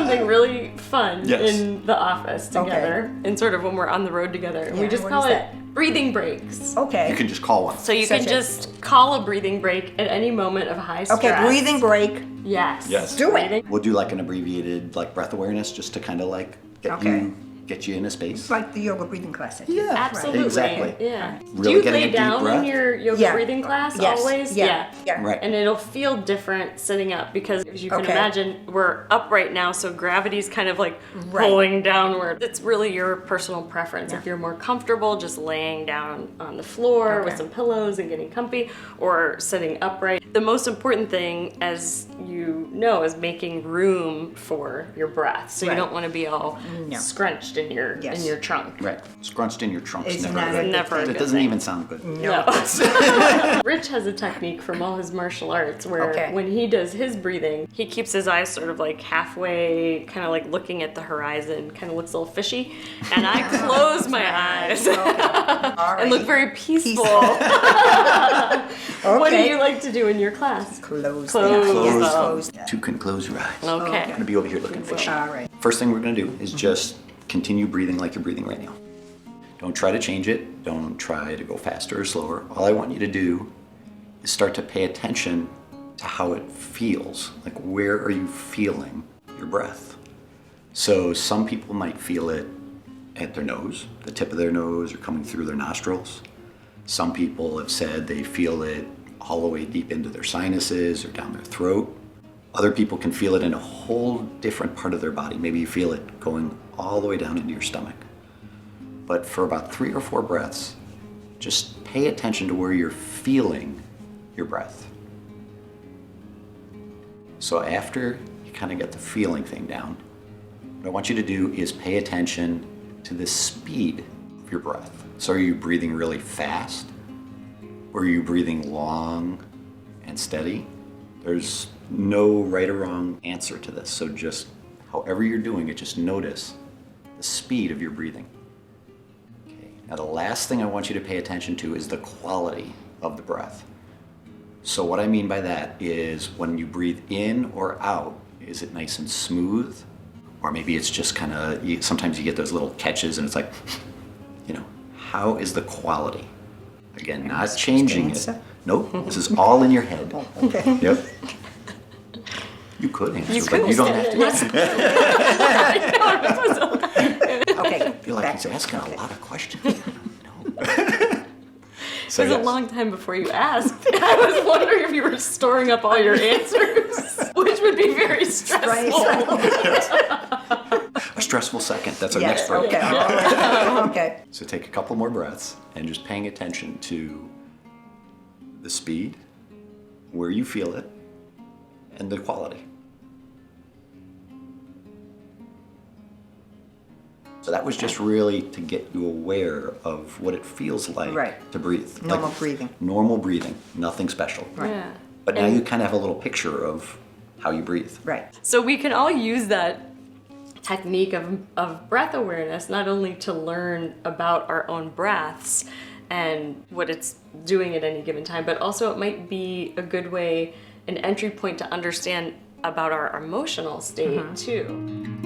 something really fun Yes. in the office together, and sort of when we're on the road together. And we Yeah, just what call is it that? breathing breaks. Okay. You can just call one. So you Such can a- just call a breathing break at any moment of high stress. Okay, breathing break. Yes. Yes. Do it. Breathing. We'll do like an abbreviated like breath awareness just to kind of like Okay. get you in a space. It's like the yoga breathing class. Yeah, Absolutely. Exactly. Yeah. Really Do you getting lay a deep down in breath. your yoga Yeah. breathing class Yes. always? Yeah. Yeah. Right. And it'll feel different sitting up because, as you can Okay. imagine, we're up right now, so gravity's kind of like Right. pulling downward. It's really your personal preference. If you're more comfortable just laying down on the floor with Okay. some pillows and getting comfy, or sitting upright. The most important thing, as you know, is making room for your breath. So Right. you don't want to be all No. scrunched in your Yes. trunk. Right. Scrunched in your trunk is It's never not a good. good Never a It good doesn't thing. even sound good. No. Rich has a technique from all his martial arts where Okay. when he does his breathing, he keeps his eyes sort of like halfway, kind of like looking at the horizon, kind of looks a little fishy. And I close my eyes Okay. All and look right. very peaceful. Okay. What do you like to do in your class? Close. Close the eyes. them. Close the eyes. You can close your eyes. Okay. I'm gonna be over here looking fishy. All right. First thing we're gonna do is just continue breathing like you're breathing right now. Don't try to change it. Don't try to go faster or slower. All I want you to do is start to pay attention to how it feels. Like, where are you feeling your breath? So some people might feel it at their nose, the tip of their nose, or coming through their nostrils. Some people have said they feel it all the way deep into their sinuses or down their throat. Other people can feel it in a whole different part of their body. Maybe you feel it going all the way down into your stomach. But for about 3 or 4 breaths, just pay attention to where you're feeling your breath. So after you kind of get the feeling thing down, what I want you to do is pay attention to the speed of your breath. So are you breathing really fast? Or are you breathing long and steady? There's no right or wrong answer to this. So just however you're doing it, just notice the speed of your breathing. Okay. Now the last thing I want you to pay attention to is the quality of the breath. So what I mean by that is when you breathe in or out, is it nice and smooth? Or maybe it's just kind of, sometimes you get those little catches and it's like, how is the quality? Again, not changing it. answer? Nope, this is all in your head. Okay. Yep. You could answer, You but could you don't have to. Okay. I feel like back. he's asking a lot of questions. No. It So was a yes. long time before you asked. I was wondering if you were storing up all your answers, which would be very stressful. A stressful second. That's our Yes. next break. Okay. All right. Okay. So take a couple more breaths and just paying attention to the speed, where you feel it, and the quality. So that was just really to get you aware of what it feels like Right. to breathe. Normal breathing. Normal breathing, nothing special. Yeah. But now you kind of have a little picture of how you breathe. Right. So we can all use that technique of breath awareness, not only to learn about our own breaths and what it's doing at any given time, but also it might be a good way, an entry point to understand about our emotional state too.